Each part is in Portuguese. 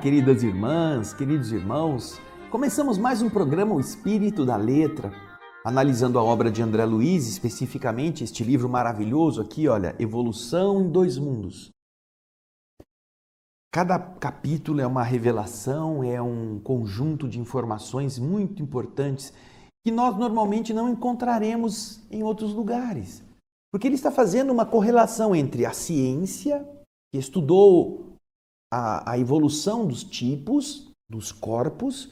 queridas irmãs, queridos irmãos. Começamos mais um programa O Espírito da Letra, analisando a obra de André Luiz, especificamente este livro maravilhoso aqui, olha, Evolução em Dois Mundos. Cada capítulo é uma revelação, é um conjunto de informações muito importantes que nós normalmente não encontraremos em outros lugares. Porque ele está fazendo uma correlação entre a ciência, que estudou a evolução dos tipos, dos corpos,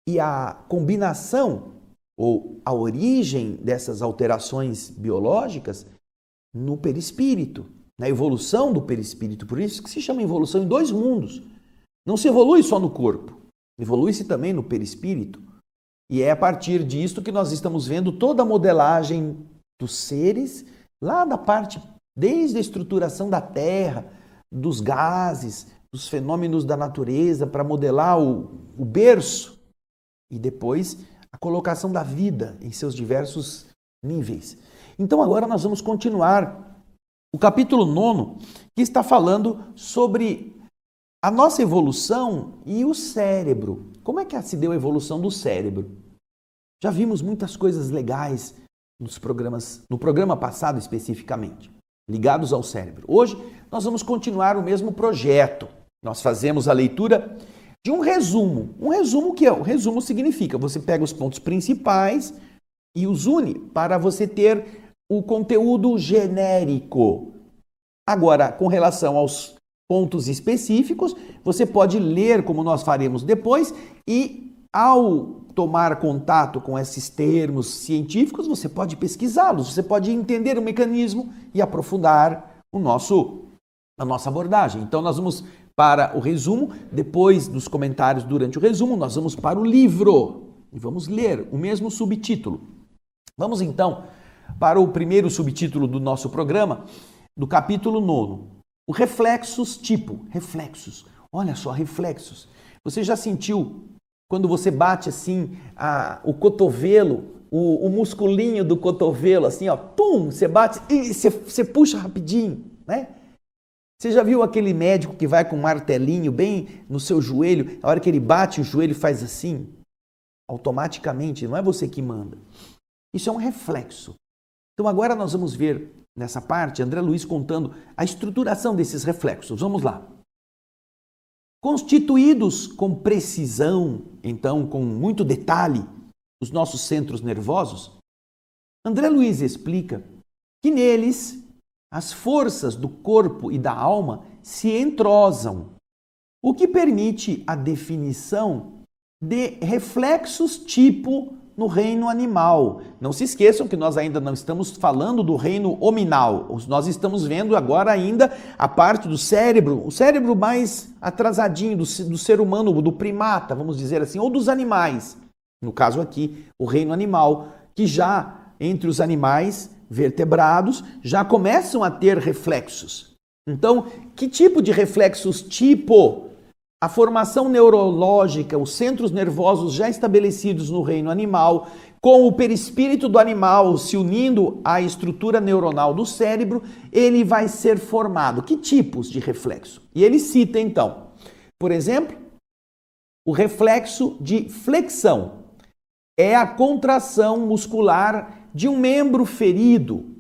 e a combinação ou a origem dessas alterações biológicas no perispírito, na evolução do perispírito. Por isso que se chama evolução em dois mundos. Não se evolui só no corpo, evolui-se também no perispírito. E é a partir disto que nós estamos vendo toda a modelagem dos seres, lá da parte, desde a estruturação da Terra, dos gases, dos fenômenos da natureza, para modelar o berço e depois a colocação da vida em seus diversos níveis. Então agora nós vamos continuar o capítulo 9, que está falando sobre a nossa evolução e o cérebro. Como é que se deu a evolução do cérebro? Já vimos muitas coisas legais no programa passado especificamente, ligados ao cérebro. Hoje nós vamos continuar o mesmo projeto. Nós fazemos a leitura de um resumo. Um resumo que é? O resumo significa, você pega os pontos principais e os une para você ter o conteúdo genérico. Agora, com relação aos pontos específicos, você pode ler, como nós faremos depois, e ao tomar contato com esses termos científicos, você pode pesquisá-los, você pode entender o mecanismo e aprofundar a nossa abordagem. Então nós vamos para o resumo, depois dos comentários durante o resumo, nós vamos para o livro e vamos ler o mesmo subtítulo. Vamos então para o primeiro subtítulo do nosso programa, do capítulo 9. O reflexos tipo, reflexos. Olha só, reflexos. Você já sentiu quando você bate assim o cotovelo, o musculinho do cotovelo, assim, ó, pum, você bate e você puxa rapidinho, né? Você já viu aquele médico que vai com um martelinho bem no seu joelho, a hora que ele bate o joelho faz assim? Automaticamente, não é você que manda. Isso é um reflexo. Então agora nós vamos ver nessa parte, André Luiz contando a estruturação desses reflexos. Vamos lá. Constituídos com precisão, então com muito detalhe, os nossos centros nervosos, André Luiz explica que neles as forças do corpo e da alma se entrosam, o que permite a definição de reflexos tipo no reino animal. Não se esqueçam que nós ainda não estamos falando do reino hominal. Nós estamos vendo agora ainda a parte do cérebro, o cérebro mais atrasadinho do ser humano, do primata, vamos dizer assim, ou dos animais. No caso aqui, o reino animal, que já entre os animais vertebrados já começam a ter reflexos. Então, que tipo de reflexos tipo? A formação neurológica, os centros nervosos já estabelecidos no reino animal, com o perispírito do animal se unindo à estrutura neuronal do cérebro, ele vai ser formado. Que tipos de reflexo? E ele cita então, por exemplo, o reflexo de flexão. É a contração muscular de um membro ferido.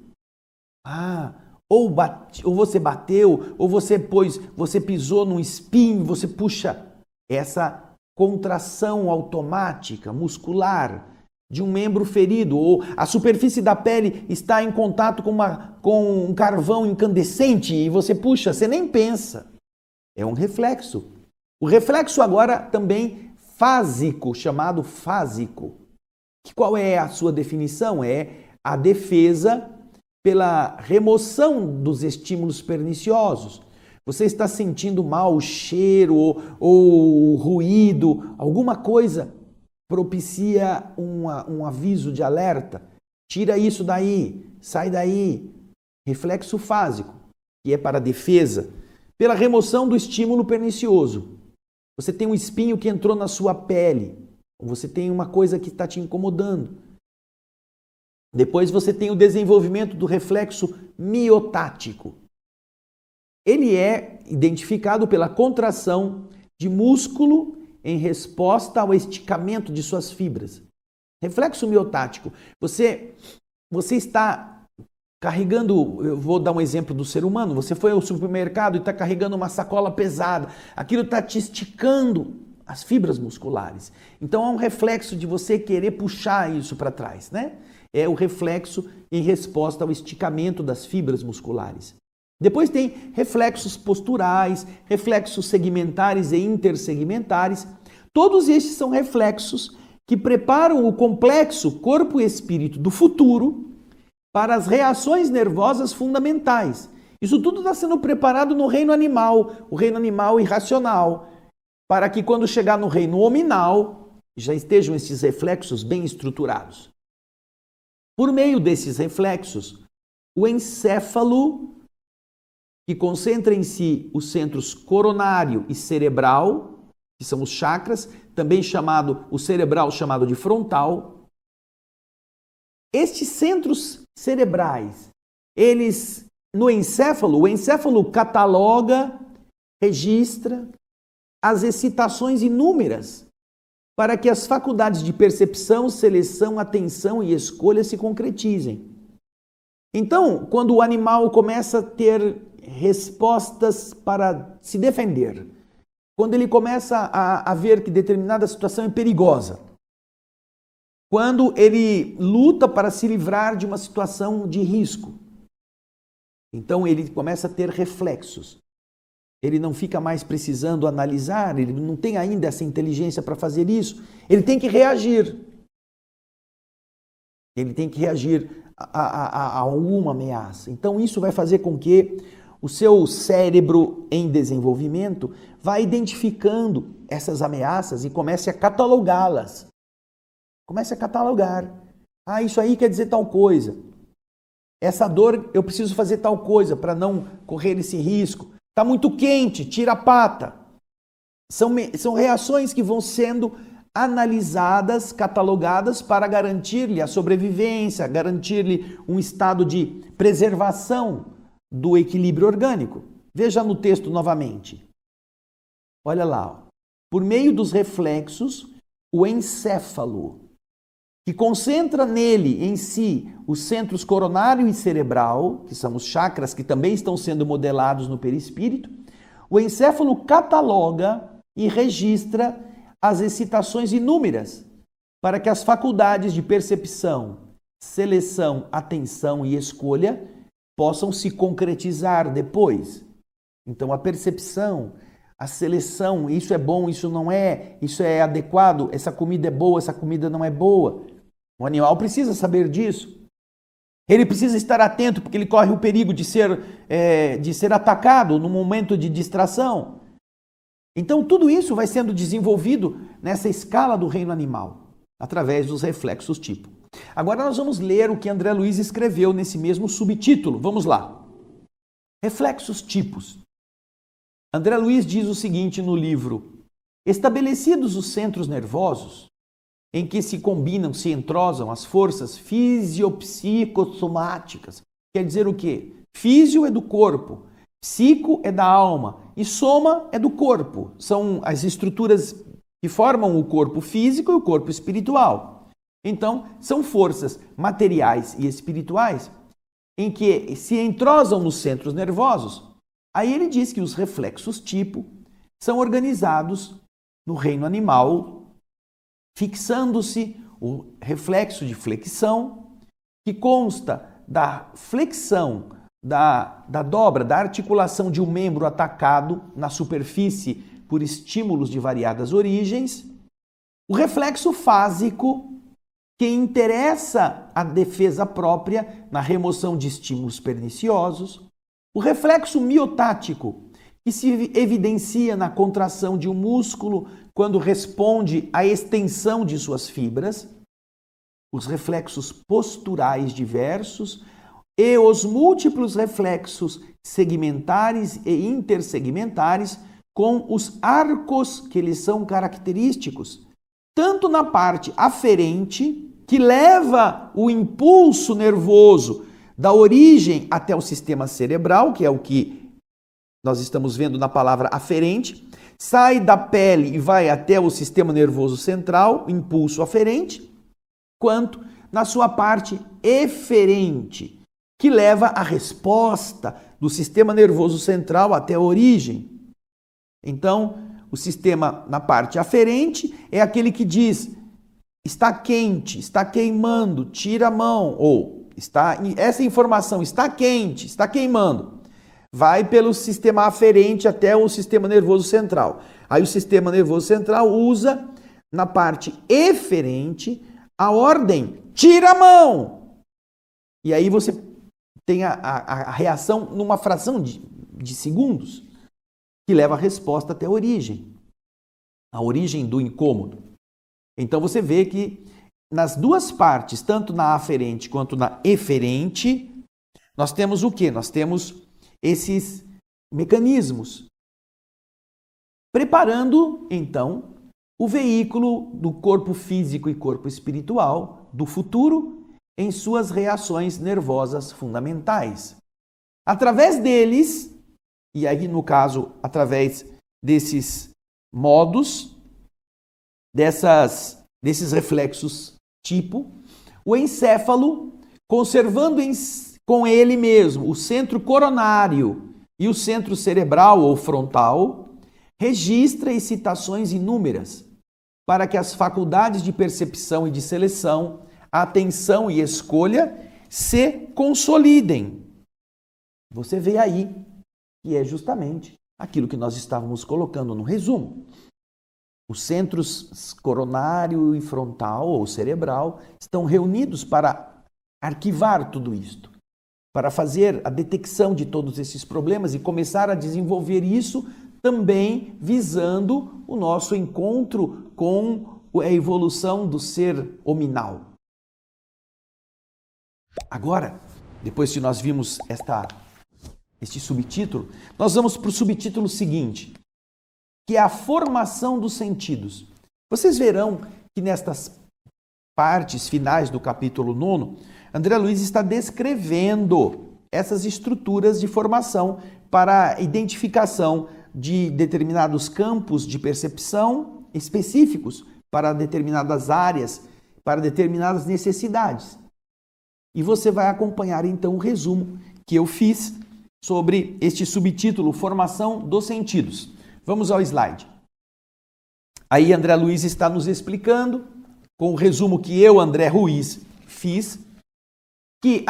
Ou você bateu, ou você pisou num espinho, você puxa essa contração automática, muscular de um membro ferido, ou a superfície da pele está em contato com um carvão incandescente e você puxa, você nem pensa. É um reflexo. O reflexo agora também fásico, chamado fásico. Qual é a sua definição? É a defesa pela remoção dos estímulos perniciosos. Você está sentindo mal o cheiro ou o ruído, alguma coisa propicia um aviso de alerta. Tira isso daí, sai daí. Reflexo fásico, que é para a defesa, pela remoção do estímulo pernicioso. Você tem um espinho que entrou na sua pele, ou você tem uma coisa que está te incomodando. Depois você tem o desenvolvimento do reflexo miotático. Ele é identificado pela contração de músculo em resposta ao esticamento de suas fibras. Reflexo miotático. Você está carregando, eu vou dar um exemplo do ser humano, você foi ao supermercado e está carregando uma sacola pesada, aquilo está te esticando as fibras musculares. Então há um reflexo de você querer puxar isso para trás, né? É o reflexo em resposta ao esticamento das fibras musculares. Depois tem reflexos posturais, reflexos segmentares e intersegmentares. Todos estes são reflexos que preparam o complexo corpo e espírito do futuro para as reações nervosas fundamentais. Isso tudo está sendo preparado no reino animal, o reino animal irracional, para que quando chegar no reino hominal, já estejam esses reflexos bem estruturados. Por meio desses reflexos, o encéfalo, que concentra em si os centros coronário e cerebral, que são os chakras, também chamado, o cerebral chamado de frontal. Estes centros cerebrais, eles, no encéfalo, o encéfalo cataloga, registra as excitações inúmeras para que as faculdades de percepção, seleção, atenção e escolha se concretizem. Então, quando o animal começa a ter respostas para se defender, quando ele começa a ver que determinada situação é perigosa, quando ele luta para se livrar de uma situação de risco, então ele começa a ter reflexos. Ele não fica mais precisando analisar, ele não tem ainda essa inteligência para fazer isso. Ele tem que reagir. Ele tem que reagir a alguma ameaça. Então isso vai fazer com que o seu cérebro em desenvolvimento vá identificando essas ameaças e comece a catalogá-las. Comece a catalogar. Ah, isso aí quer dizer tal coisa. Essa dor, eu preciso fazer tal coisa para não correr esse risco. Está muito quente, tira a pata. São reações que vão sendo analisadas, catalogadas para garantir-lhe a sobrevivência, garantir-lhe um estado de preservação do equilíbrio orgânico. Veja no texto novamente. Olha lá. Ó. Por meio dos reflexos, o encéfalo, que concentra nele, em si, os centros coronário e cerebral, que são os chakras que também estão sendo modelados no perispírito, o encéfalo cataloga e registra as excitações inúmeras para que as faculdades de percepção, seleção, atenção e escolha possam se concretizar depois. Então a percepção, a seleção, isso é bom, isso não é, isso é adequado, essa comida é boa, essa comida não é boa. O animal precisa saber disso. Ele precisa estar atento porque ele corre o perigo de ser atacado no momento de distração. Então tudo isso vai sendo desenvolvido nessa escala do reino animal, através dos reflexos tipo. Agora nós vamos ler o que André Luiz escreveu nesse mesmo subtítulo. Vamos lá. Reflexos tipos. André Luiz diz o seguinte no livro: estabelecidos os centros nervosos, em que se combinam, se entrosam as forças fisiopsicossomáticas. Quer dizer o quê? Físio é do corpo, psico é da alma e soma é do corpo. São as estruturas que formam o corpo físico e o corpo espiritual. Então, são forças materiais e espirituais em que se entrosam nos centros nervosos. Aí ele diz que os reflexos tipo são organizados no reino animal, fixando-se o reflexo de flexão, que consta da flexão, da dobra, da articulação de um membro atacado na superfície por estímulos de variadas origens. O reflexo fásico, que interessa a defesa própria na remoção de estímulos perniciosos. O reflexo miotático, que se evidencia na contração de um músculo quando responde à extensão de suas fibras, os reflexos posturais diversos e os múltiplos reflexos segmentares e intersegmentares com os arcos que lhes são característicos, tanto na parte aferente, que leva o impulso nervoso da origem até o sistema cerebral, que é o que nós estamos vendo na palavra aferente, sai da pele e vai até o sistema nervoso central, impulso aferente, quanto na sua parte eferente, que leva a resposta do sistema nervoso central até a origem. Então, o sistema na parte aferente é aquele que diz: está quente, está queimando, tira a mão, ou essa informação está quente, está queimando. Vai pelo sistema aferente até o sistema nervoso central. Aí o sistema nervoso central usa na parte eferente a ordem: tira a mão. E aí você tem a reação numa fração de segundos, que leva a resposta até a origem do incômodo. Então você vê que nas duas partes, tanto na aferente quanto na eferente, nós temos o quê? Nós temos esses mecanismos, preparando então o veículo do corpo físico e corpo espiritual do futuro em suas reações nervosas fundamentais. Através deles, e aí no caso através desses modos, desses reflexos tipo, o encéfalo, conservando com ele mesmo o centro coronário e o centro cerebral ou frontal, registra excitações inúmeras para que as faculdades de percepção e de seleção, atenção e escolha se consolidem. Você vê aí que é justamente aquilo que nós estávamos colocando no resumo. Os centros coronário e frontal ou cerebral estão reunidos para arquivar tudo isto, para fazer a detecção de todos esses problemas e começar a desenvolver isso também visando o nosso encontro com a evolução do ser hominal. Agora, depois que nós vimos este subtítulo, nós vamos para o subtítulo seguinte, que é a formação dos sentidos. Vocês verão que nestas partes finais do capítulo 9, André Luiz está descrevendo essas estruturas de formação para a identificação de determinados campos de percepção específicos para determinadas áreas, para determinadas necessidades. E você vai acompanhar então o resumo que eu fiz sobre este subtítulo, Formação dos Sentidos. Vamos ao slide. Aí André Luiz está nos explicando, com o resumo que eu, André Ruiz, fiz, que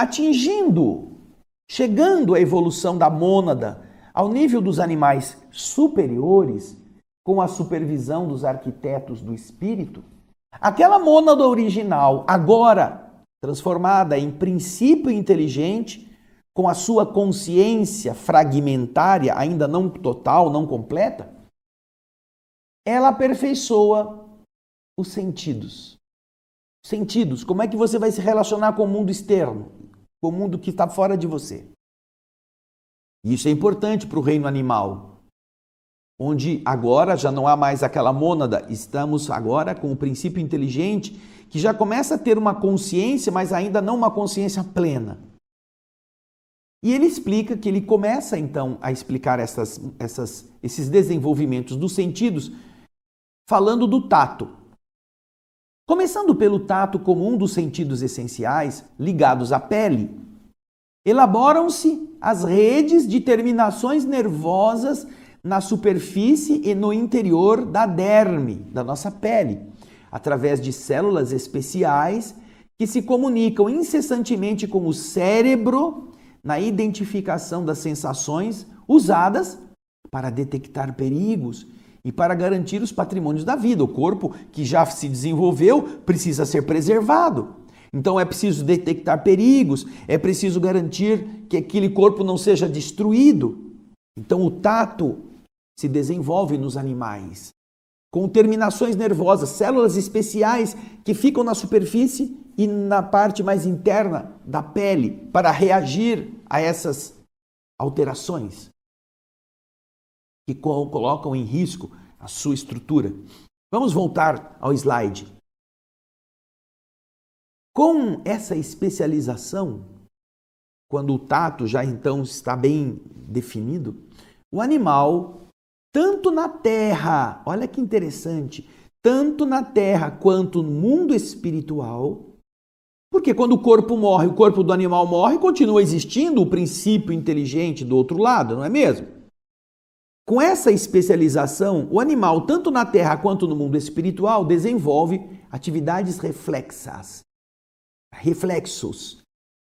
chegando à evolução da mônada ao nível dos animais superiores, com a supervisão dos arquitetos do espírito, aquela mônada original, agora transformada em princípio inteligente, com a sua consciência fragmentária, ainda não total, não completa, ela aperfeiçoa os sentidos. Sentidos, como é que você vai se relacionar com o mundo externo, com o mundo que está fora de você? Isso é importante para o reino animal, onde agora já não há mais aquela mônada, estamos agora com o princípio inteligente, que já começa a ter uma consciência, mas ainda não uma consciência plena. E ele explica que ele começa então a explicar esses desenvolvimentos dos sentidos, falando do tato. Começando pelo tato como um dos sentidos essenciais ligados à pele, elaboram-se as redes de terminações nervosas na superfície e no interior da derme, da nossa pele, através de células especiais que se comunicam incessantemente com o cérebro na identificação das sensações usadas para detectar perigos e para garantir os patrimônios da vida. O corpo que já se desenvolveu precisa ser preservado. Então é preciso detectar perigos, é preciso garantir que aquele corpo não seja destruído. Então o tato se desenvolve nos animais, com terminações nervosas, células especiais que ficam na superfície e na parte mais interna da pele para reagir a essas alterações que colocam em risco a sua estrutura. Vamos voltar ao slide. Com essa especialização, quando o tato já então está bem definido, o animal tanto na terra, olha que interessante, tanto na terra quanto no mundo espiritual, porque quando o corpo morre, o corpo do animal morre, continua existindo o princípio inteligente do outro lado, não é mesmo? Com essa especialização, o animal, tanto na terra quanto no mundo espiritual, desenvolve atividades reflexos,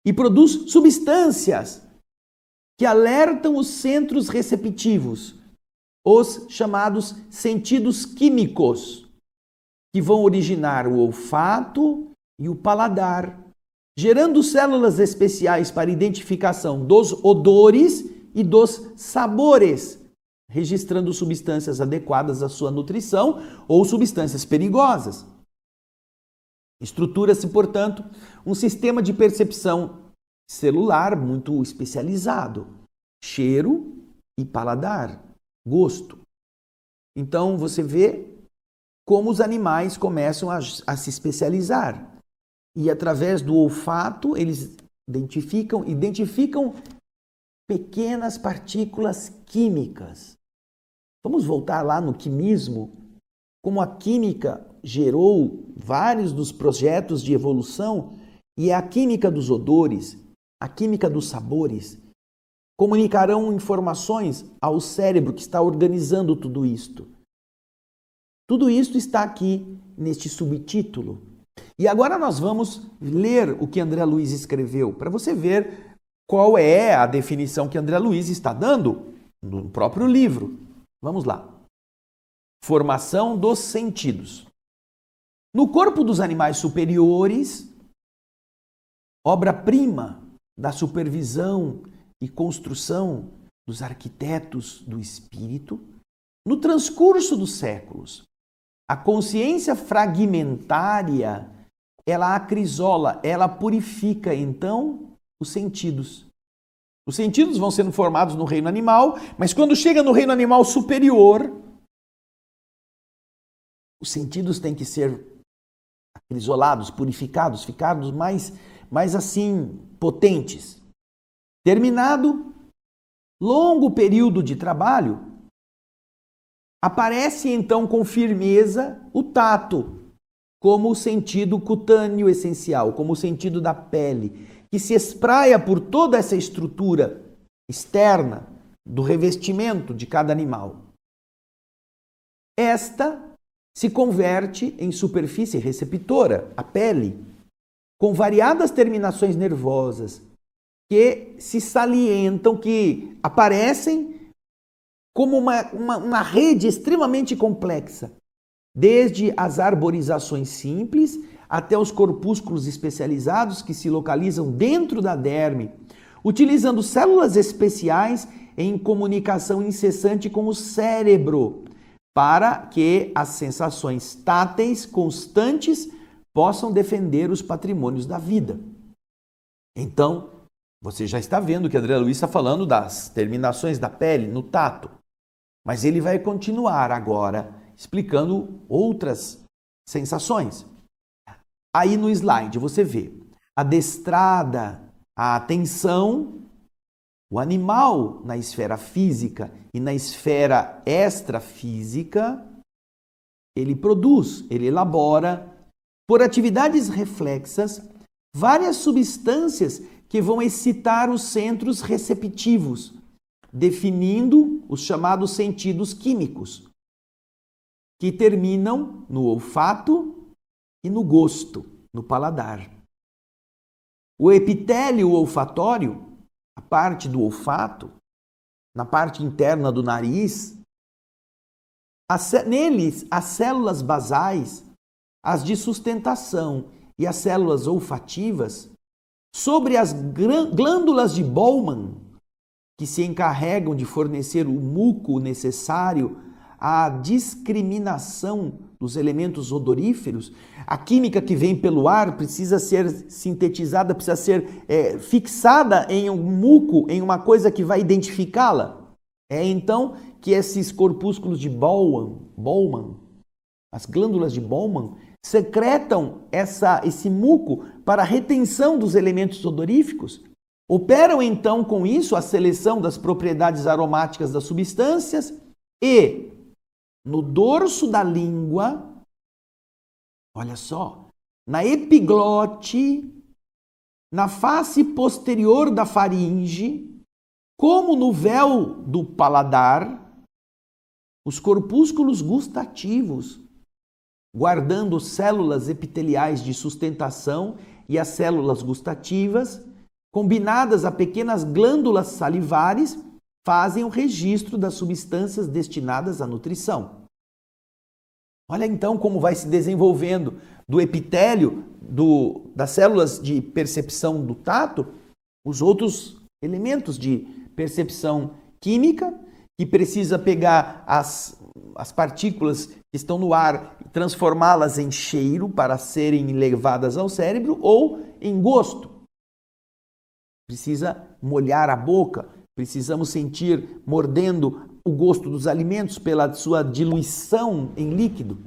e produz substâncias que alertam os centros receptivos, os chamados sentidos químicos, que vão originar o olfato e o paladar, gerando células especiais para identificação dos odores e dos sabores, registrando substâncias adequadas à sua nutrição ou substâncias perigosas. Estrutura-se, portanto, um sistema de percepção celular muito especializado: cheiro e paladar, gosto. Então você vê como os animais começam a se especializar. E através do olfato eles identificam pequenas partículas químicas. Vamos voltar lá no quimismo, como a química gerou vários dos projetos de evolução, e é a química dos odores, a química dos sabores, comunicarão informações ao cérebro que está organizando tudo isto. Tudo isto está aqui neste subtítulo. E agora nós vamos ler o que André Luiz escreveu, para você ver qual é a definição que André Luiz está dando no próprio livro. Vamos lá. Formação dos sentidos. No corpo dos animais superiores, obra-prima da supervisão e construção dos arquitetos do espírito, no transcurso dos séculos, a consciência fragmentária, ela acrisola, ela purifica, então, os sentidos. Os sentidos vão sendo formados no reino animal, mas quando chega no reino animal superior, os sentidos têm que ser isolados, purificados, ficados mais assim, potentes. Terminado longo período de trabalho, aparece então com firmeza o tato, como o sentido cutâneo essencial, como o sentido da pele, que se espraia por toda essa estrutura externa do revestimento de cada animal. Esta se converte em superfície receptora, a pele, com variadas terminações nervosas que se salientam, que aparecem como uma rede extremamente complexa, desde as arborizações simples até os corpúsculos especializados que se localizam dentro da derme, utilizando células especiais em comunicação incessante com o cérebro, para que as sensações táteis constantes possam defender os patrimônios da vida. Então, você já está vendo que André Luiz está falando das terminações da pele no tato, mas ele vai continuar agora explicando outras sensações. Aí no slide você vê adestrada a atenção, o animal na esfera física e na esfera extrafísica, ele produz, ele elabora, por atividades reflexas, várias substâncias que vão excitar os centros receptivos, definindo os chamados sentidos químicos, que terminam no olfato e no gosto, no paladar. O epitélio olfatório, a parte do olfato, na parte interna do nariz, neles as células basais, as de sustentação e as células olfativas, sobre as glândulas de Bowman, que se encarregam de fornecer o muco necessário à discriminação dos elementos odoríferos. A química que vem pelo ar precisa ser sintetizada, precisa ser fixada em um muco, em uma coisa que vai identificá-la. É então que esses corpúsculos de Bowman, as glândulas de Bowman, secretam esse muco para a retenção dos elementos odoríficos. Operam então com isso a seleção das propriedades aromáticas das substâncias e no dorso da língua, olha só, na epiglote, na face posterior da faringe, como no véu do paladar, os corpúsculos gustativos, guardando células epiteliais de sustentação e as células gustativas, combinadas a pequenas glândulas salivares, fazem o registro das substâncias destinadas à nutrição. Olha então como vai se desenvolvendo do epitélio, das células de percepção do tato, os outros elementos de percepção química, que precisa pegar as partículas que estão no ar e transformá-las em cheiro para serem levadas ao cérebro ou em gosto. Precisa molhar a boca, precisamos sentir mordendo o gosto dos alimentos pela sua diluição em líquido,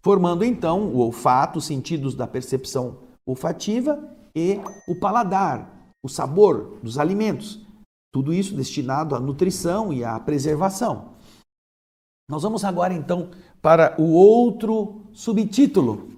formando então o olfato, os sentidos da percepção olfativa e o paladar, o sabor dos alimentos. Tudo isso destinado à nutrição e à preservação. Nós vamos agora então para o outro subtítulo.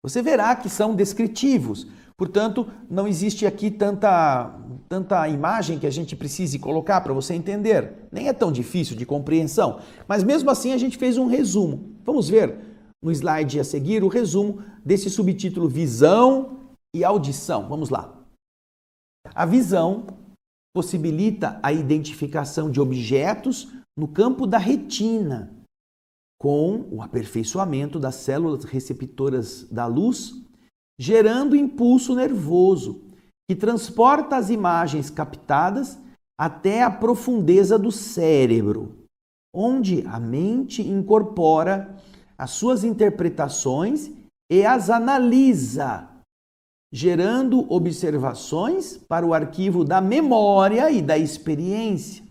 Você verá que são descritivos, portanto, não existe aqui tanta imagem que a gente precise colocar para você entender. Nem é tão difícil de compreensão, mas mesmo assim a gente fez um resumo. Vamos ver no slide a seguir o resumo desse subtítulo Visão e Audição. Vamos lá. A visão possibilita a identificação de objetos no campo da retina, com o aperfeiçoamento das células receptoras da luz, gerando impulso nervoso, que transporta as imagens captadas até a profundeza do cérebro, onde a mente incorpora as suas interpretações e as analisa, gerando observações para o arquivo da memória e da experiência.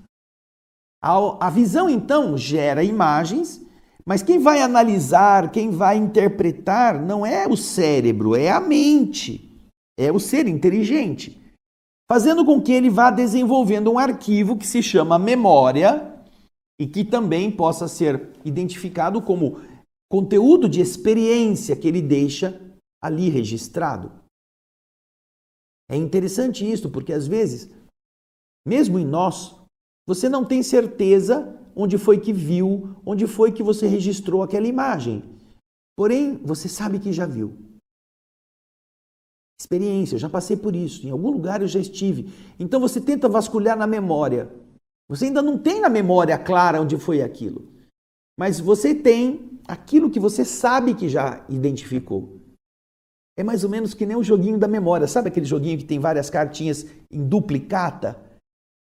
A visão, então, gera imagens, mas quem vai analisar, quem vai interpretar não é o cérebro, é a mente, é o ser inteligente, fazendo com que ele vá desenvolvendo um arquivo que se chama memória e que também possa ser identificado como conteúdo de experiência que ele deixa ali registrado. É interessante isso, porque às vezes, mesmo em nós, você não tem certeza onde foi que viu, onde foi que você registrou aquela imagem. Porém, você sabe que já viu. Experiência, eu já passei por isso, em algum lugar eu já estive. Então você tenta vasculhar na memória. Você ainda não tem na memória clara onde foi aquilo. Mas você tem aquilo que você sabe que já identificou. É mais ou menos que nem o joguinho da memória. Sabe aquele joguinho que tem várias cartinhas em duplicata?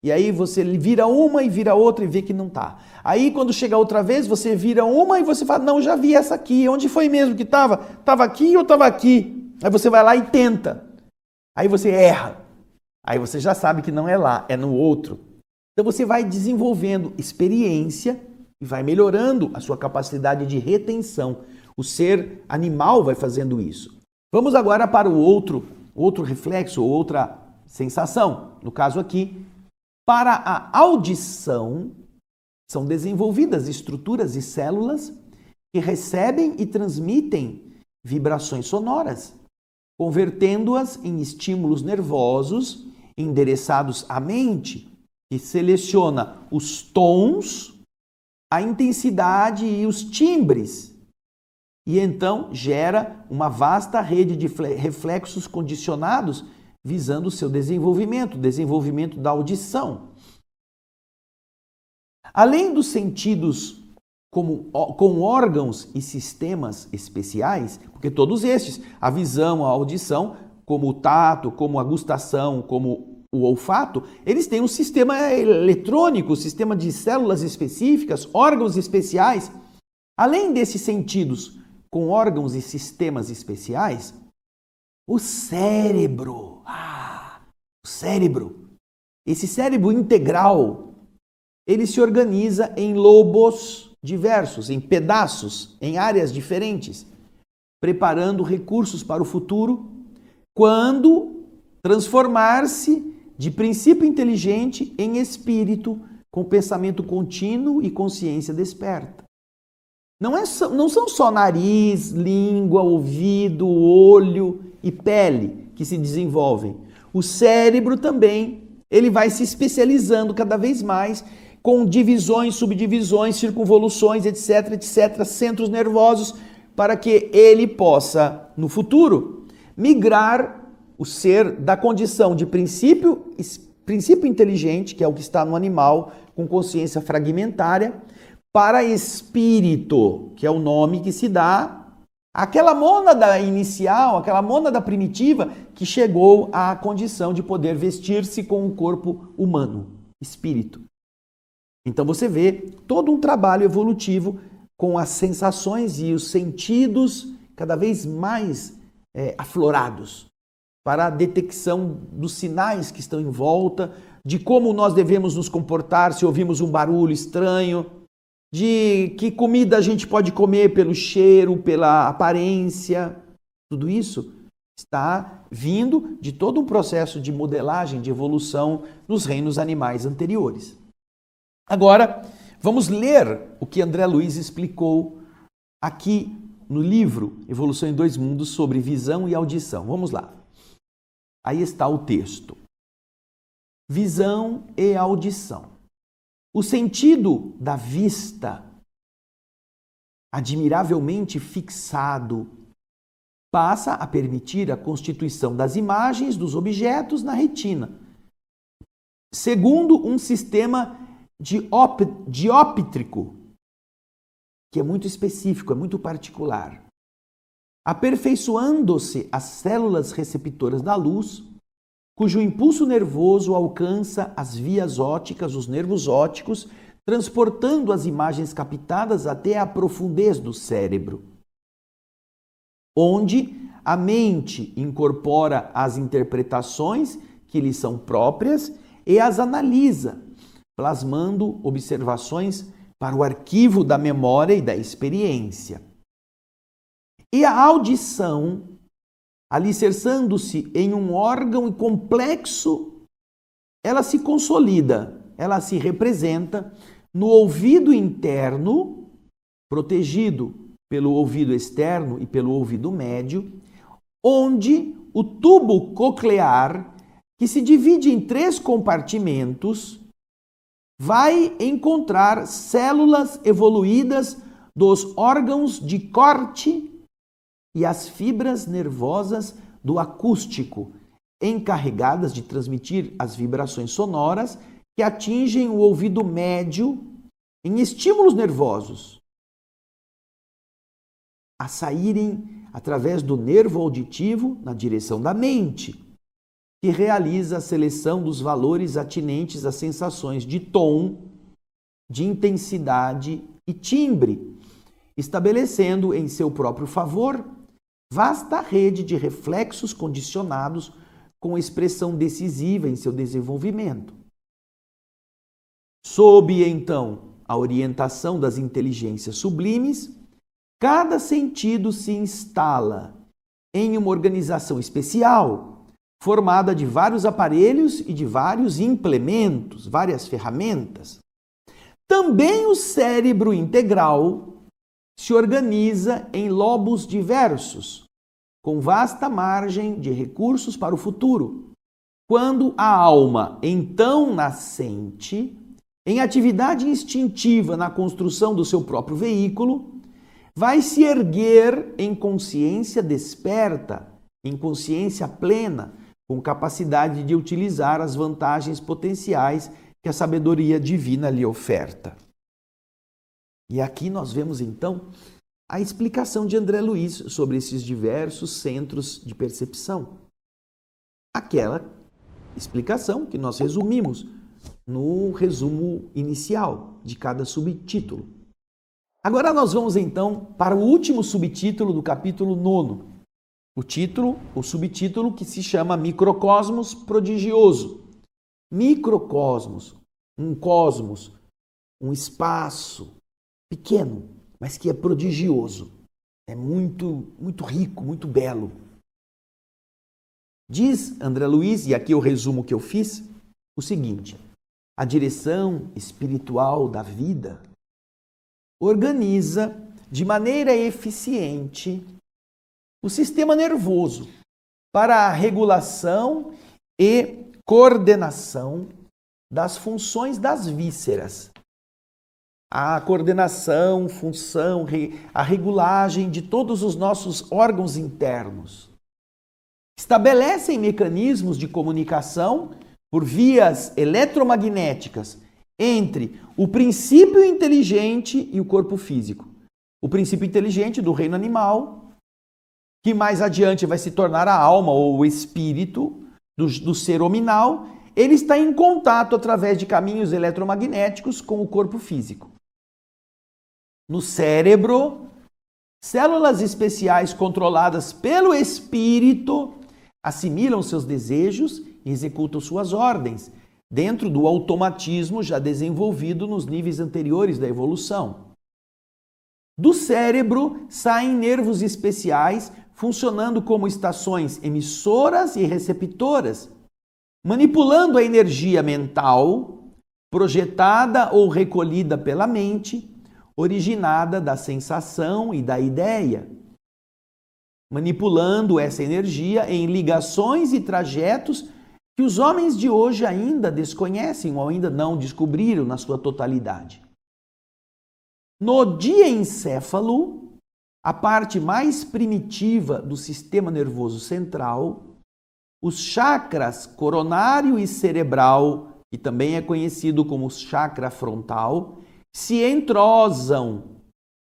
E aí você vira uma e vira outra e vê que não está. Aí quando chega outra vez, você vira uma e você fala, não, já vi essa aqui. Onde foi mesmo que estava? Estava aqui ou estava aqui? Aí você vai lá e tenta. Aí você erra. Aí você já sabe que não é lá, é no outro. Então você vai desenvolvendo experiência e vai melhorando a sua capacidade de retenção. O ser animal vai fazendo isso. Vamos agora para o outro reflexo, outra sensação. No caso aqui, para a audição, são desenvolvidas estruturas e células que recebem e transmitem vibrações sonoras, convertendo-as em estímulos nervosos endereçados à mente, que seleciona os tons, a intensidade e os timbres, e então gera uma vasta rede de reflexos condicionados visando o seu desenvolvimento da audição. Além dos sentidos com órgãos e sistemas especiais, porque todos estes, a visão, a audição, como o tato, como a gustação, como o olfato, eles têm um sistema eletrônico, um sistema de células específicas, órgãos especiais. Além desses sentidos com órgãos e sistemas especiais, o cérebro, esse cérebro integral, ele se organiza em lobos diversos, em pedaços, em áreas diferentes, preparando recursos para o futuro, quando transformar-se de princípio inteligente em espírito, com pensamento contínuo e consciência desperta. Não são só nariz, língua, ouvido, olho e pele que se desenvolvem. O cérebro também, ele vai se especializando cada vez mais com divisões, subdivisões, circunvoluções, etc, etc, centros nervosos, para que ele possa, no futuro, migrar o ser da condição de princípio inteligente, que é o que está no animal, com consciência fragmentária, para espírito, que é o nome que se dá àquela mônada inicial, aquela mônada primitiva que chegou à condição de poder vestir-se com um corpo humano, espírito. Então você vê todo um trabalho evolutivo com as sensações e os sentidos cada vez mais aflorados para a detecção dos sinais que estão em volta, de como nós devemos nos comportar se ouvimos um barulho estranho, de que comida a gente pode comer pelo cheiro, pela aparência. Tudo isso está vindo de todo um processo de modelagem, de evolução nos reinos animais anteriores. Agora, vamos ler o que André Luiz explicou aqui no livro Evolução em Dois Mundos sobre visão e audição. Vamos lá. Aí está o texto. Visão e audição. O sentido da vista, admiravelmente fixado, passa a permitir a constituição das imagens dos objetos na retina, segundo um sistema dióptrico, que é muito específico, é muito particular. Aperfeiçoando-se as células receptoras da luz, cujo impulso nervoso alcança as vias ópticas, os nervos ópticos, transportando as imagens captadas até a profundez do cérebro, onde a mente incorpora as interpretações que lhe são próprias e as analisa, plasmando observações para o arquivo da memória e da experiência. E a audição, alicerçando-se em um órgão complexo, ela se consolida, ela se representa no ouvido interno, protegido pelo ouvido externo e pelo ouvido médio, onde o tubo coclear, que se divide em 3 compartimentos, vai encontrar células evoluídas dos órgãos de corte e as fibras nervosas do acústico, encarregadas de transmitir as vibrações sonoras que atingem o ouvido médio em estímulos nervosos, a saírem através do nervo auditivo na direção da mente, que realiza a seleção dos valores atinentes às sensações de tom, de intensidade e timbre, estabelecendo em seu próprio favor vasta rede de reflexos condicionados com expressão decisiva em seu desenvolvimento. Sob, então, a orientação das inteligências sublimes, cada sentido se instala em uma organização especial, formada de vários aparelhos e de vários implementos, várias ferramentas. Também o cérebro integral se organiza em lobos diversos, com vasta margem de recursos para o futuro, quando a alma, então nascente, em atividade instintiva na construção do seu próprio veículo, vai se erguer em consciência desperta, em consciência plena, com capacidade de utilizar as vantagens potenciais que a sabedoria divina lhe oferta. E aqui nós vemos então a explicação de André Luiz sobre esses diversos centros de percepção. Aquela explicação que nós resumimos no resumo inicial de cada subtítulo. Agora nós vamos então para o último subtítulo do capítulo 9. O subtítulo que se chama Microcosmos Prodigioso. Microcosmos, um cosmos, um espaço pequeno, mas que é prodigioso. É muito, muito rico, muito belo. Diz André Luiz, e aqui eu resumo o que eu fiz, o seguinte: a direção espiritual da vida, organiza de maneira eficiente o sistema nervoso para a regulação e coordenação das funções das vísceras. A coordenação, função, a regulagem de todos os nossos órgãos internos. Estabelecem mecanismos de comunicação por vias eletromagnéticas entre o princípio inteligente e o corpo físico. O princípio inteligente do reino animal, que mais adiante vai se tornar a alma ou o espírito do ser hominal, ele está em contato através de caminhos eletromagnéticos com o corpo físico. No cérebro, células especiais controladas pelo espírito assimilam seus desejos e executam suas ordens, dentro do automatismo já desenvolvido nos níveis anteriores da evolução. Do cérebro saem nervos especiais funcionando como estações emissoras e receptoras, manipulando a energia mental, projetada ou recolhida pela mente, originada da sensação e da ideia, manipulando essa energia em ligações e trajetos que os homens de hoje ainda desconhecem ou ainda não descobriram na sua totalidade. No diencéfalo, a parte mais primitiva do sistema nervoso central, os chakras coronário e cerebral, que também é conhecido como chakra frontal, se entrosam,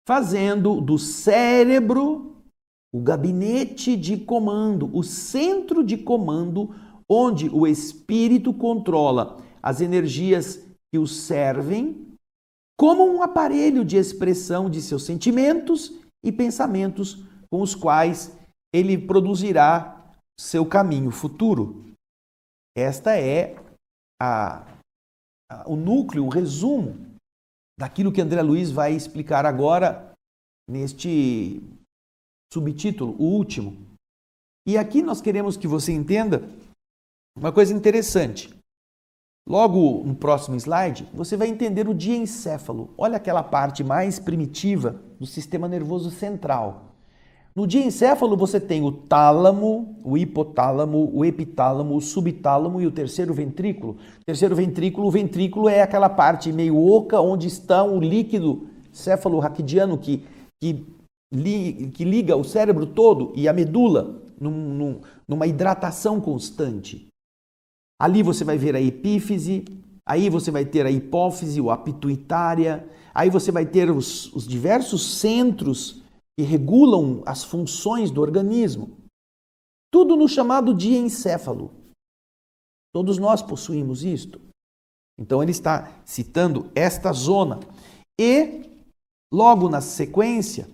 fazendo do cérebro o gabinete de comando, o centro de comando, onde o espírito controla as energias que o servem, como um aparelho de expressão de seus sentimentos e pensamentos com os quais ele produzirá seu caminho futuro. Esta é o núcleo, o resumo daquilo que André Luiz vai explicar agora neste subtítulo, o último. E aqui nós queremos que você entenda uma coisa interessante. Logo no próximo slide, você vai entender o diencéfalo. Olha aquela parte mais primitiva do sistema nervoso central. No diencéfalo você tem o tálamo, o hipotálamo, o epitálamo, o subtálamo e o terceiro ventrículo. O ventrículo é aquela parte meio oca onde está o líquido céfalo-raquidiano que liga o cérebro todo e a medula numa hidratação constante. Ali você vai ver a epífise, aí você vai ter a hipófise, ou a pituitária, aí você vai ter os diversos centros que regulam as funções do organismo. Tudo no chamado diencéfalo. Todos nós possuímos isto. Então ele está citando esta zona. E logo na sequência,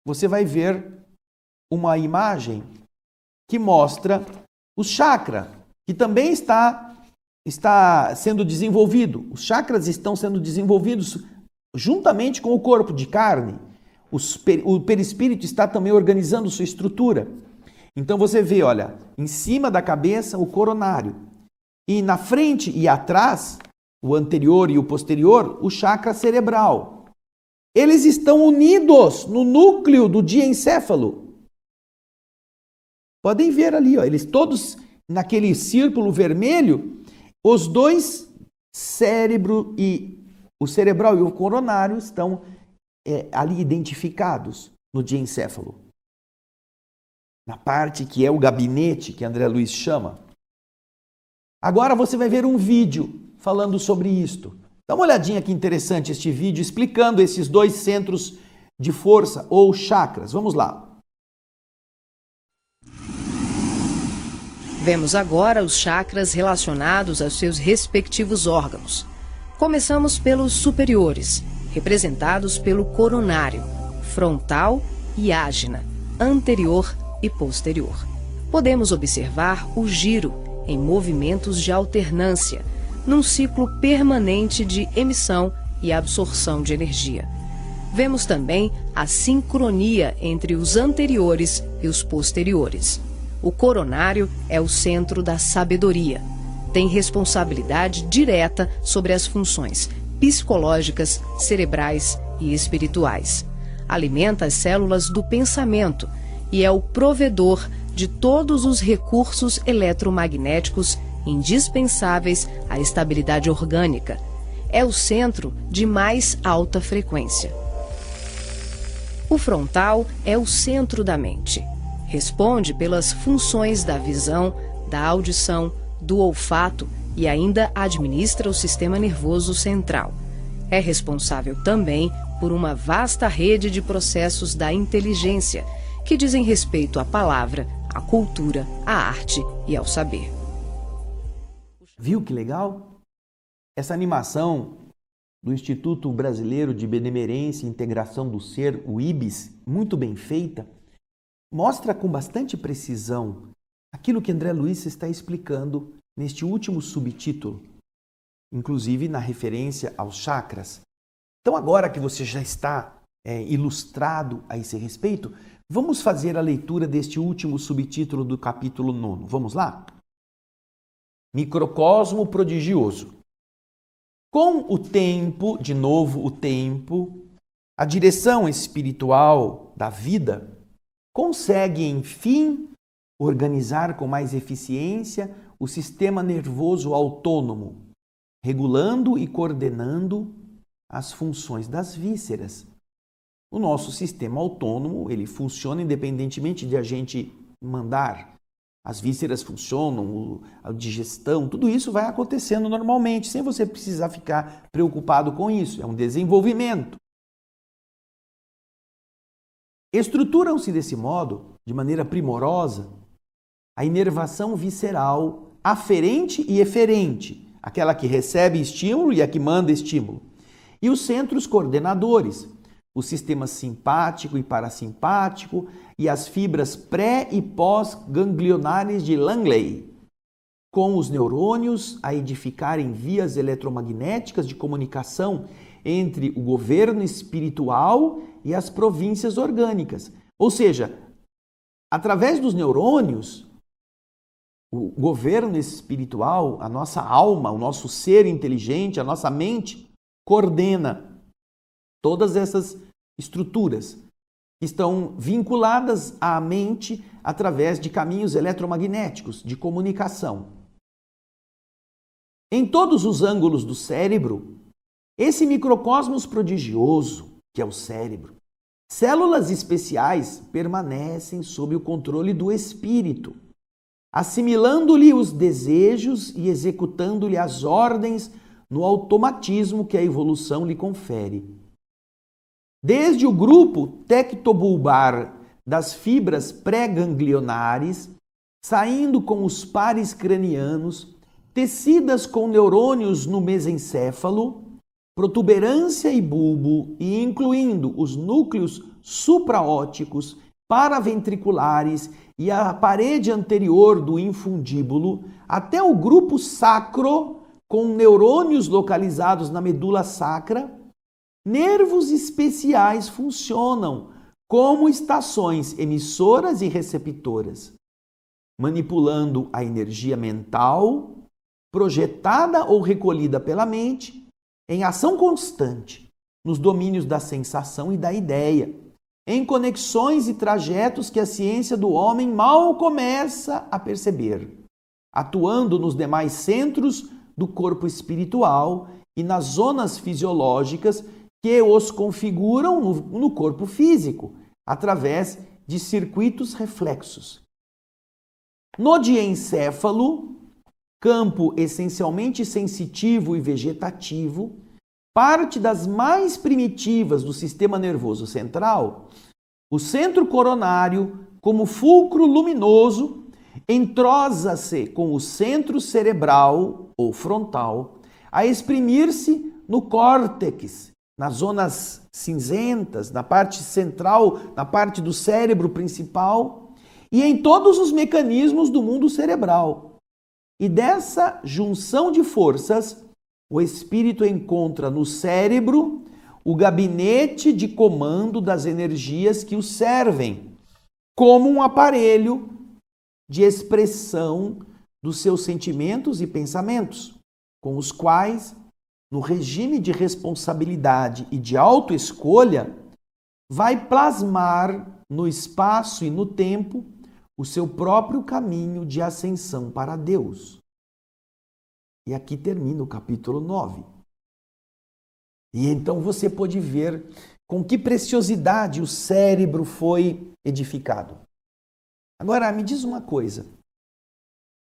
você vai ver uma imagem que mostra o chakra, que também está sendo desenvolvido. Os chakras estão sendo desenvolvidos juntamente com o corpo de carne. O perispírito está também organizando sua estrutura. Então você vê, olha, em cima da cabeça o coronário. E na frente e atrás, o anterior e o posterior, o chakra cerebral. Eles estão unidos no núcleo do diencéfalo. Podem ver ali, ó, eles todos naquele círculo vermelho, os dois cérebro e o cerebral e o coronário estão ali identificados no diencéfalo. Na parte que é o gabinete que André Luiz chama. Agora você vai ver um vídeo falando sobre isto. Dá uma olhadinha que interessante este vídeo explicando esses dois centros de força ou chakras. Vamos lá. Vemos agora os chakras relacionados aos seus respectivos órgãos. Começamos pelos superiores, representados pelo coronário, frontal e ágina, anterior e posterior. Podemos observar o giro em movimentos de alternância, num ciclo permanente de emissão e absorção de energia. Vemos também a sincronia entre os anteriores e os posteriores. O coronário é o centro da sabedoria. tem responsabilidade direta sobre as funções psicológicas, cerebrais e espirituais. Alimenta as células do pensamento e é o provedor de todos os recursos eletromagnéticos indispensáveis à estabilidade orgânica. É o centro de mais alta frequência. O frontal é o centro da mente. Responde pelas funções da visão, da audição, do olfato e ainda administra o sistema nervoso central. É responsável também por uma vasta rede de processos da inteligência, que dizem respeito à palavra, à cultura, à arte e ao saber. Viu que legal? Essa animação do Instituto Brasileiro de Benemerência e Integração do Ser, o IBS, muito bem feita, mostra com bastante precisão aquilo que André Luiz está explicando neste último subtítulo, inclusive na referência aos chakras. Então, agora que você já está ilustrado a esse respeito, vamos fazer a leitura deste último subtítulo do capítulo 9. Vamos lá? Microcosmo prodigioso. Com o tempo, de novo o tempo, a direção espiritual da vida consegue, enfim, organizar com mais eficiência o sistema nervoso autônomo, regulando e coordenando as funções das vísceras. O nosso sistema autônomo, ele funciona independentemente de a gente mandar. As vísceras funcionam, a digestão, tudo isso vai acontecendo normalmente, sem você precisar ficar preocupado com isso. É um desenvolvimento. Estruturam-se desse modo, de maneira primorosa, a inervação visceral aferente e eferente, aquela que recebe estímulo e a que manda estímulo, e os centros coordenadores, o sistema simpático e parasimpático e as fibras pré- e pós-ganglionares de Langley, com os neurônios a edificarem vias eletromagnéticas de comunicação entre o governo espiritual e as províncias orgânicas. Ou seja, através dos neurônios, o governo espiritual, a nossa alma, o nosso ser inteligente, a nossa mente, coordena todas essas estruturas que estão vinculadas à mente através de caminhos eletromagnéticos de comunicação. Em todos os ângulos do cérebro, esse microcosmos prodigioso, que é o cérebro, células especiais permanecem sob o controle do espírito, assimilando-lhe os desejos e executando-lhe as ordens no automatismo que a evolução lhe confere. Desde o grupo tectobulbar das fibras pré-ganglionares, saindo com os pares cranianos, tecidas com neurônios no mesencéfalo, protuberância e bulbo, e incluindo os núcleos supraóticos, paraventriculares e a parede anterior do infundíbulo, até o grupo sacro, com neurônios localizados na medula sacra, nervos especiais funcionam como estações emissoras e receptoras, manipulando a energia mental, projetada ou recolhida pela mente, em ação constante, nos domínios da sensação e da ideia, em conexões e trajetos que a ciência do homem mal começa a perceber, atuando nos demais centros do corpo espiritual e nas zonas fisiológicas que os configuram no corpo físico, através de circuitos reflexos. No diencéfalo, campo essencialmente sensitivo e vegetativo, parte das mais primitivas do sistema nervoso central, o centro coronário, como fulcro luminoso, entrosa-se com o centro cerebral ou frontal, a exprimir-se no córtex, nas zonas cinzentas, na parte central, na parte do cérebro principal e em todos os mecanismos do mundo cerebral. E dessa junção de forças, o espírito encontra no cérebro o gabinete de comando das energias que o servem, como um aparelho de expressão dos seus sentimentos e pensamentos, com os quais, no regime de responsabilidade e de autoescolha, vai plasmar no espaço e no tempo o seu próprio caminho de ascensão para Deus. E aqui termina o capítulo 9. E então você pode ver com que preciosidade o cérebro foi edificado. Agora, me diz uma coisa.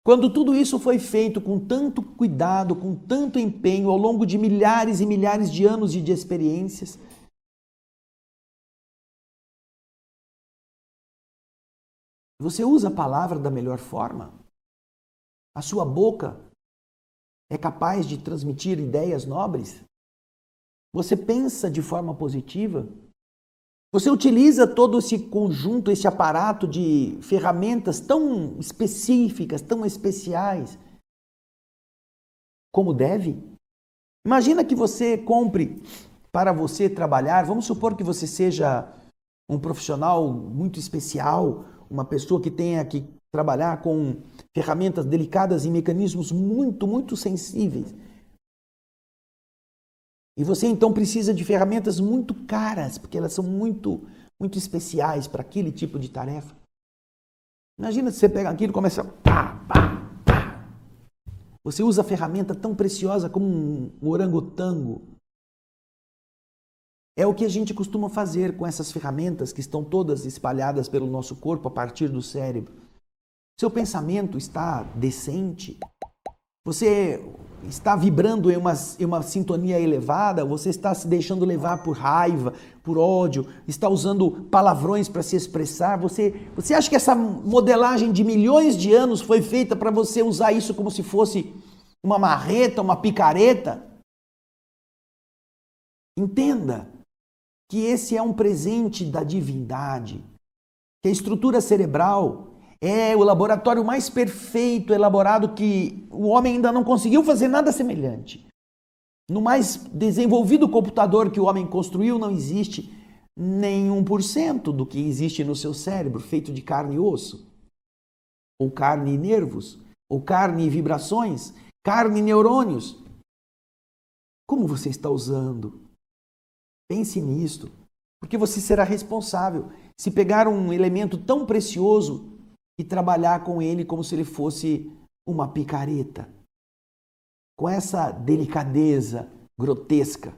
Quando tudo isso foi feito com tanto cuidado, com tanto empenho, ao longo de milhares e milhares de anos de experiências, você usa a palavra da melhor forma? A sua boca é capaz de transmitir ideias nobres? Você pensa de forma positiva? Você utiliza todo esse conjunto, esse aparato de ferramentas tão específicas, tão especiais, como deve? Imagina que você compre para você trabalhar, vamos supor que você seja um profissional muito especial, uma pessoa que tenha que trabalhar com ferramentas delicadas e mecanismos muito sensíveis. E você então precisa de ferramentas muito caras, porque elas são muito especiais para aquele tipo de tarefa. Imagina se você pega aquilo e começa pá. Você usa a ferramenta tão preciosa como um orangotango. É o que a gente costuma fazer com essas ferramentas que estão todas espalhadas pelo nosso corpo a partir do cérebro. Seu pensamento está decente? Você está vibrando em uma sintonia elevada? Você está se deixando levar por raiva, por ódio? Está usando palavrões para se expressar? Você acha que essa modelagem de milhões de anos foi feita para você usar isso como se fosse uma marreta, uma picareta? Entenda que esse é um presente da divindade, que a estrutura cerebral é o laboratório mais perfeito, elaborado, que o homem ainda não conseguiu fazer nada semelhante. No mais desenvolvido computador que o homem construiu, não existe nem 1% do que existe no seu cérebro, feito de carne e osso, ou carne e nervos, ou carne e vibrações, carne e neurônios. Como você está usando? Pense nisto, porque você será responsável se pegar um elemento tão precioso e trabalhar com ele como se ele fosse uma picareta, com essa delicadeza grotesca.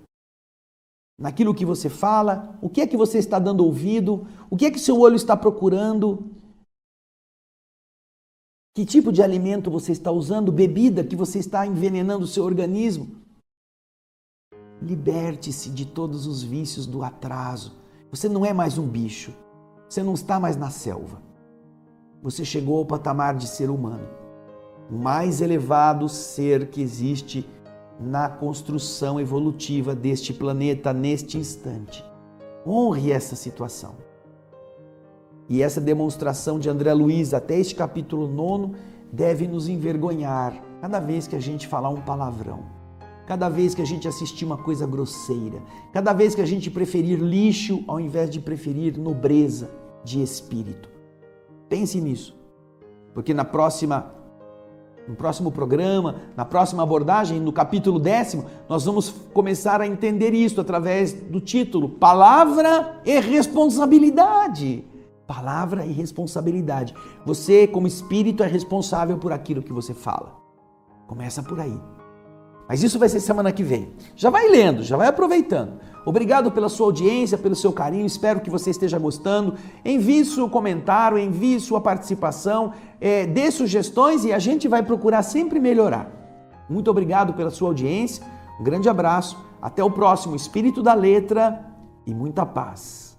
Naquilo que você fala, o que é que você está dando ouvido, o que é que seu olho está procurando, que tipo de alimento você está usando, bebida que você está envenenando o seu organismo. Liberte-se de todos os vícios do atraso. Você não é mais um bicho. Você não está mais na selva. Você chegou ao patamar de ser humano. O mais elevado ser que existe na construção evolutiva deste planeta neste instante. Honre essa situação. E essa demonstração de André Luiz até este capítulo 9 deve nos envergonhar cada vez que a gente falar um palavrão. Cada vez que a gente assistir uma coisa grosseira, cada vez que a gente preferir lixo ao invés de preferir nobreza de espírito. Pense nisso, porque no próximo programa, na próxima abordagem, no capítulo 10º, nós vamos começar a entender isso através do título Palavra e Responsabilidade. Palavra e responsabilidade. Você, como espírito, é responsável por aquilo que você fala. Começa por aí. Mas isso vai ser semana que vem. Já vai lendo, já vai aproveitando. Obrigado pela sua audiência, pelo seu carinho. Espero que você esteja gostando. Envie seu comentário, envie sua participação, dê sugestões e a gente vai procurar sempre melhorar. Muito obrigado pela sua audiência. Um grande abraço. Até o próximo Espírito da Letra e muita paz.